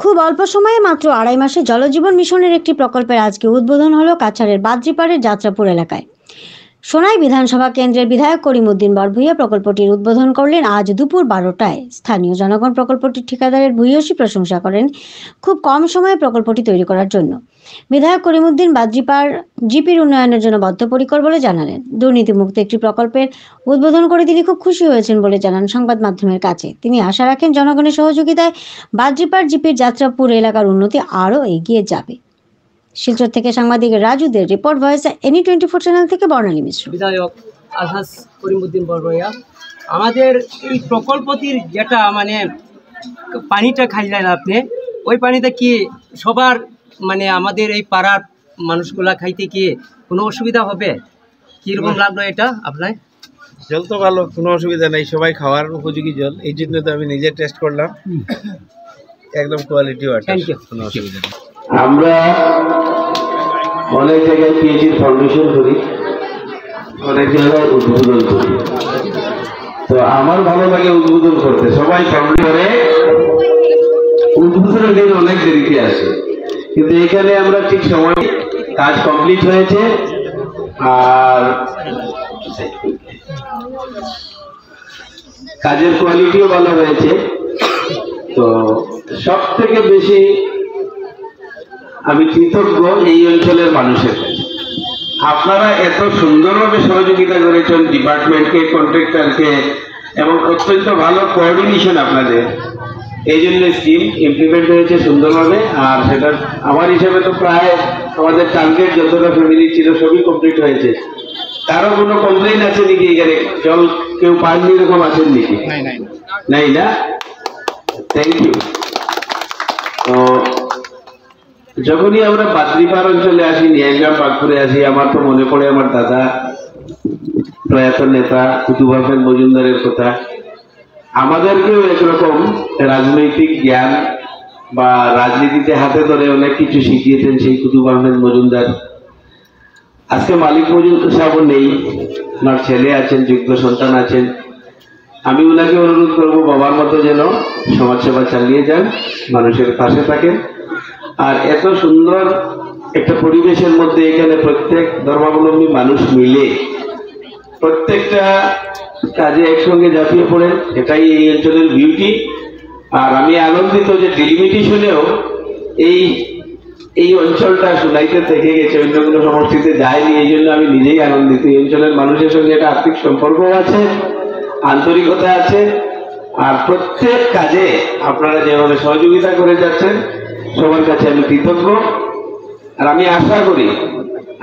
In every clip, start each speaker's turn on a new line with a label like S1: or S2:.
S1: খুব অল্প সময়ে মাত্র 2.5 মাসে জলজীবন মিশনের একটি প্রকল্পের আজকে উদ্বোধন হলো কাছাড়ের বাদ্রিপাড়ের যাত্রাপুর এলাকায়। সোনাই বিধানসভা কেন্দ্রের বিধায়ক করিমউদ্দিন বরভূঁইয়া প্রকল্পটির উদ্বোধন করলেন আজ দুপুর 12টায়। স্থানীয় জনগণ প্রকল্পটির ঠিকাদারের ভূয়সী প্রশংসা করেন খুব কম সময়ে প্রকল্পটি তৈরি করার জন্য। বিধায়ক করিমউদ্দিন বাদ্রিপাড় জিপির উন্নয়নের জন্য বদ্ধপরিকর বলে জানালেন। দুর্নীতিমুক্ত একটি প্রকল্পের উদ্বোধন করে তিনি খুব খুশি হয়েছেন বলে জানান সংবাদ মাধ্যমের কাছে। তিনি আশা রাখেন জনগণের সহযোগিতায় বাদ্রিপাড় জিপির যাত্রাপুর এলাকার উন্নতি আরও এগিয়ে যাবে। শিলচর থেকে সাংবাদিক রাজুদের রিপোর্ট, ভয়েস এনি 24 চ্যানেল থেকে বর্ণালী মিশ্র।
S2: বিধায়ক আলহাজ করিমউদ্দিন বরভূঁইয়া, আমাদের এই প্রকল্পটির যেটা মানে পানিটা খাইলেন আপনি, ওই পানিটা কি সবার মানে আমাদের এই পাড়ার মানুষগুলা খাইতে কি কোনো অসুবিধা হবে? কীরকম লাগলো এটা আপনার?
S3: জল তো ভালো, কোনো অসুবিধা নেই, সবাই খাওয়ার উপযোগী জল। এই জন্য তো আমি নিজে টেস্ট করলাম, একদম কোয়ালিটি ওয়াটার, কোনো অসুবিধা নেই।
S4: আমরা অনেক জায়গায় পিএইচডি ফাউন্ডেশন করি, অনেক জায়গায় উদ্বোধন করি। তো আমার ভালো লাগে উদ্বোধন করতে। সবাই ফাউন্ডেশন করে উদ্বোধনের দিন অনেক দেরিতে আসে, কিন্তু এখানে আমরা ঠিক সময় কাজ কমপ্লিট হয়েছে আর কাজের কোয়ালিটিও ভালো হয়েছে। তো সব থেকে বেশি আমি কৃতজ্ঞ এই অঞ্চলের মানুষের কাছে। আপনারা এত সুন্দরভাবে সহযোগিতা করেছেন ডিপার্টমেন্টকে, কন্ট্রাক্টরকে, এবং অত্যন্ত ভালো কোঅর্ডিনেশন আপনাদের। এই জন্য স্কিম ইমপ্লিমেন্ট হয়েছে সুন্দরভাবে। আর সেটা আমার হিসাবে তো প্রায় আমাদের টার্গেট যতটা ফ্যামিলি ছিল সবই কমপ্লিট হয়েছে। কারো কোনো কমপ্লেন আছে নাকি এখানে? জল কেউ পাননি এরকম আছেন নাকি? নাই না? Thank you. তো যখনই আমরা বাদ্রিপাড় অঞ্চলে আসি, নিয়াগ্রাম পাকপুরে আসি, আমার তো মনে পড়ে আমার দাদা প্রয়াত নেতা কুতুব আহমেদ মজুমদারের কথা। আমাদেরকেও একরকম রাজনৈতিক জ্ঞান বা রাজনীতিতে হাতে ধরে অনেক কিছু শিখিয়েছেন সেই কুতুব আহমেদ মজুমদার। আজকে মালিক মজুমদার সাহেব নেই, ওনার ছেলে আছেন, যোগ্য সন্তান আছেন। আমি ওনাকে অনুরোধ করবো বাবার মতো যেন সমাজসেবা চালিয়ে যান, মানুষের পাশে থাকেন। আর এত সুন্দর একটা পরিবেশের মধ্যে এখানে প্রত্যেক ধর্মাবলম্বী মানুষ মিলে প্রত্যেকটা কাজে একসঙ্গে ঝাঁপিয়ে পড়েন, এটাই এই অঞ্চলের বিউটি। আর আমি আনন্দিত যে ডিলিমিটেশনেও এই অঞ্চলটা সোনাইতে থেকে গেছে, অন্য কোনো সমষ্টিতে যায়নি। এই জন্য আমি নিজেই আনন্দিত। এই অঞ্চলের মানুষের সঙ্গে একটা আর্থিক সম্পর্কও আছে, আন্তরিকতা আছে। আর প্রত্যেক কাজে আপনারা যেভাবে সহযোগিতা করে যাচ্ছেন সবার কাছে আমি কৃতজ্ঞ। আর আমি আশা করি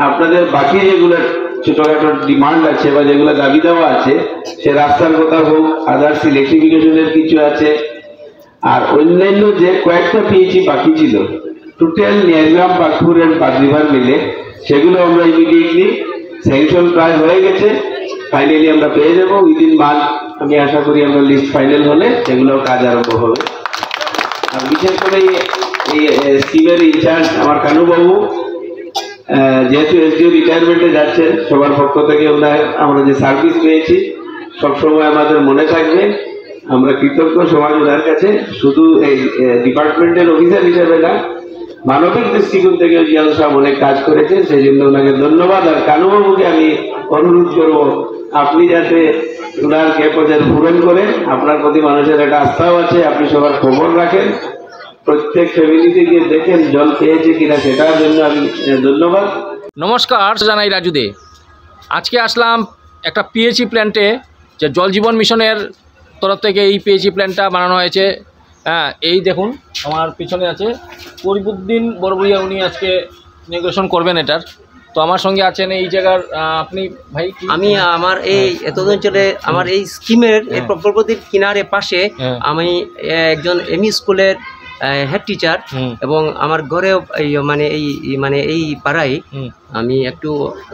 S4: আপনাদের বাকি যেগুলো ছোটখাটো ডিমান্ড আছে বা যেগুলো দাবি দেওয়া আছে, সে রাস্তার কথা হোক, আদার্স ইলেকট্রিফিকেশনের কিছু আছে, আর অন্যান্য যে কয়েকটা পিএইচি বাকি ছিল টোটাল নিয়াগ্রাম, পাকপুর এন্ড বাদ্রিপাড় মিলে, সেগুলো আমরা ইমিডিয়েটলি স্যাংশন প্রায় হয়ে গেছে। ফাইনালি আমরা পেয়ে যাবো উইদিন মান্থ। আমি আশা করি আমরা লিস্ট ফাইনাল হলে সেগুলোও কাজ আরম্ভ হবে। আর বিশেষ করে এই স্কিমের ইনচার্জ আমার কানুবাবু, যেহেতু এসডিও রিটায়ারমেন্টে যাচ্ছেন, সবার পক্ষ থেকে আমরা যে সার্ভিস পেয়েছি সবসময় আমাদের মনে থাকবে। আমরা কৃতজ্ঞ সমাজ ওনার কাছে, শুধু এই ডিপার্টমেন্টের অফিসার হিসেবে না, মানবিক দৃষ্টিকোণ থেকে জিয়াল সাহেব অনেক কাজ করেছেন, সেই জন্য ওনাকে ধন্যবাদ। আর কানুবাবুকে আমি অনুরোধ করব আপনি যাতে ওনার ক্যাপাসিটি পূরণ করেন। আপনার প্রতি মানুষের একটা আস্থাও আছে, আপনি সবার খবর রাখেন, প্রত্যেক ফ্যামিলিতে গিয়ে দেখেন জল পেয়েছে কিনা, সেটার জন্য আমি ধন্যবাদ।
S5: নমস্কার, জানাই রাজুদে। আজকে আসলাম একটা পিএইচই প্ল্যান্টে, যে জল জীবন মিশনের তরফ থেকে এই পিএইচই প্ল্যান্টটা বানানো হয়েছে। হ্যাঁ, এই দেখুন আমার পিছনে আছে করিমউদ্দিন বরভূঁইয়া, উনি আজকে ইনগ্রেশন করবেন এটার। তো আমার সঙ্গে আছেন এই জায়গার আপনি ভাই।
S2: আমি আমার এই এত অঞ্চলে আমার এই স্কিমের এই প্রকল্পটির কিনারে পাশে আমি একজন এমই স্কুলের হেড টিচার, এবং আমার ঘরেও মানে এই পাড়ায় আমি একটু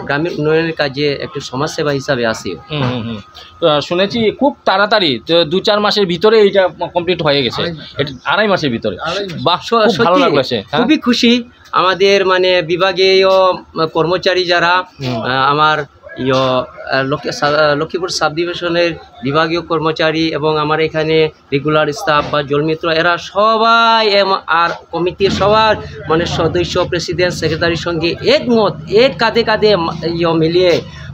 S2: গ্রামীণ উন্নয়নের কাজে একটু সমাজসেবা হিসাবে আসি।
S5: শুনেছি খুব তাড়াতাড়ি 2-4 মাসের ভিতরে এইটা কমপ্লিট হয়ে গেছে, 2.5 মাসের ভিতরে। ভালো লাগছে,
S2: খুবই খুশি। আমাদের মানে বিভাগীয় কর্মচারী যারা আমার লক্ষ্মীপুর সাব ডিভিশনের বিভাগীয় কর্মচারী এবং আমার এখানে রেগুলার স্টাফ বা জলমিত্র এরা সবাই আর কমিটির সবার মানে সদস্য প্রেসিডেন্ট সেক্রেটারির সঙ্গে একমত, এক কাঁধে কাঁধে মিলিয়ে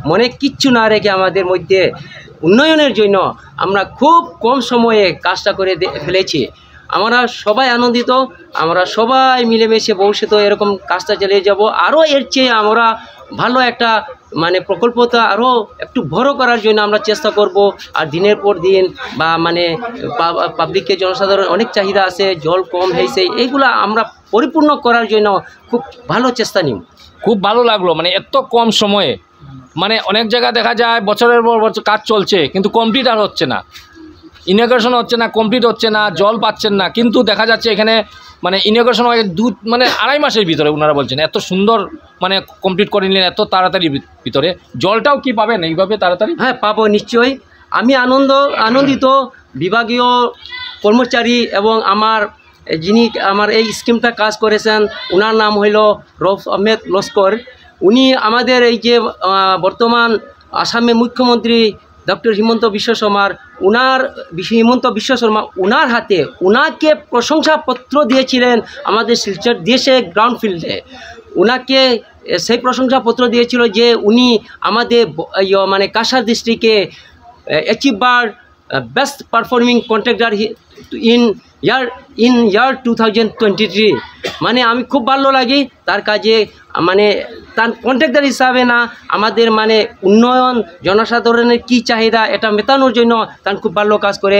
S2: মনে কিচ্ছু না রেখে আমাদের মধ্যে উন্নয়নের জন্য আমরা খুব কম সময়ে কাজটা করে ফেলেছি। আমরা সবাই আনন্দিত, আমরা সবাই মিলেমিশে ভবিষ্যতে এরকম কাজটা চালিয়ে যাব। আরও এর চেয়ে আমরা ভালো একটা মানে প্রকল্পটা আরও একটু বড় করার জন্য আমরা চেষ্টা করব। আর দিনের পর দিন বা মানে পাবলিকের জনসাধারণ অনেক চাহিদা আছে, জল কম হয়েছে, এইগুলো আমরা পরিপূর্ণ করার জন্য খুব ভালো চেষ্টা নিব।
S5: খুব ভালো লাগলো, মানে এত কম সময়ে, মানে অনেক জায়গায় দেখা যায় বছরের পর বছর কাজ চলছে কিন্তু কমপ্লিট আর হচ্ছে না, ইনগ্রেশন হচ্ছে না, কমপ্লিট হচ্ছে না, জল পাচ্ছেন না। কিন্তু দেখা যাচ্ছে এখানে মানে ইনগ্রেশন হয়ে মানে 2.5 মাসের ভিতরে ওনারা বলছেন এত সুন্দর মানে কমপ্লিট করে নিলেন এত তাড়াতাড়ি ভিতরে। জলটাও কি পাবেন এইভাবে তাড়াতাড়ি?
S2: হ্যাঁ, পাবো নিশ্চয়ই। আমি আনন্দিত বিভাগীয় কর্মচারী এবং যিনি আমার এই স্কিমটা কাজ করেছেন ওনার নাম হইল রৌফ আহমেদ লস্কর। উনি আমাদের এই যে বর্তমান আসামের মুখ্যমন্ত্রী ডক্টর হিমন্ত বিশ্ব শর্মা ওনার হাতে ওনাকে প্রশংসাপত্র দিয়েছিলেন আমাদের শিলচর দেশে গ্রাউন্ড ফিল্ডে। ওনাকে সেই প্রশংসাপত্র দিয়েছিল যে উনি আমাদের মানে কাছাড় ডিস্ট্রিক্টে achiever best performing contractor in year 2023। মানে আমি খুব ভালো লাগে তার কাজে, মানে তার কন্ট্রাক্টর হিসাবে না, আমাদের মানে উন্নয়ন জনসাধারণের কি চাহিদা এটা মেটানোর জন্য তার খুব ভালো কাজ করে।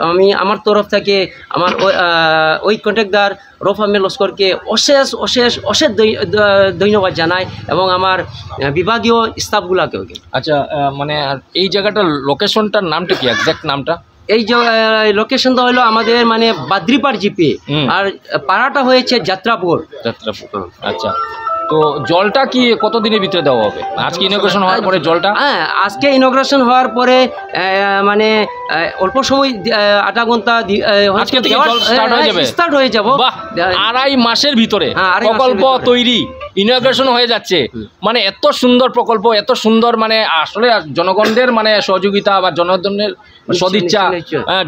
S2: আমি আমার তরফ থেকে আমার ওই কন্ট্রাক্টর রৌফ আহমেদ লস্করকে অশেষ অশেষ অশেষ ধন্যবাদ জানাই এবং আমার বিভাগীয় স্টাফগুলোকেও।
S5: আচ্ছা, মানে এই জায়গাটার লোকেশনটার নামটা কি, এক্স্যাক্ট নামটা?
S2: এই যে লোকেশনটা হলো আমাদের মানে বাদ্রিপাড় জিপি, আর পাড়াটা হয়েছে যাত্রাপুর।
S5: আচ্ছা, তো জলটা কি কতদিনের ভিতরে দেওয়া হবে? আজকে ইনোগ্রেশন হওয়ার পরে জলটা?
S2: হ্যাঁ, আজকে ইনোগ্রেশন হওয়ার পরে মানে অল্প সময় 8 ঘন্টা
S5: আজকে থেকে জল স্টার্ট হয়ে যাবে। বাহ, 2.5 মাসের ভিতরে প্রকল্প তৈরি, ইনোগ্রেশন হয়ে যাচ্ছে। মানে এত সুন্দর প্রকল্প, এত সুন্দর, মানে আসলে জনগণদের মানে সহযোগিতা বা জনগণের সদিচ্ছা,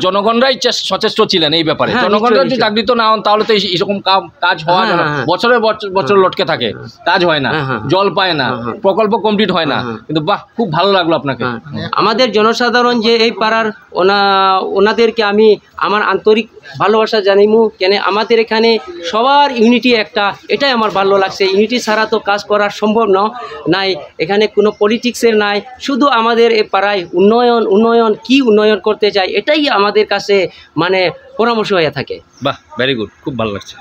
S5: জনগণরাই সচেষ্ট ছিলেন এই ব্যাপারে। জনগণরা যদি জাগৃত না হন তাহলে তো এরকম কাজ হওয়া যায় না। বছরের বছর লটকে থাকে, কাজ হয় না, জল পায় না, প্রকল্প কমপ্লিট হয় না। কিন্তু বাহ, খুব ভালো লাগলো আপনাকে।
S2: আমাদের জনসাধারণ যে এই পাড়ার ওনাদেরকে আমি আমার আন্তরিক ভালোবাসা জানাইমু। কেন আমাদের এখানে সবার ইউনিটি একটা, এটাই আমার ভালো লাগছে। ইউনিটি ছাড়া তো কাজ করা সম্ভব নাই। এখানে কোনো পলিটিক্সের নাই, শুধু আমাদের এই পাড়ায় উন্নয়ন কি উন্নয়ন করতে চাই এটাই আমাদের কাছে মানে পরামর্শ হয়ে থাকে।
S5: বাহ, ভেরি গুড, খুব ভালো লাগছে।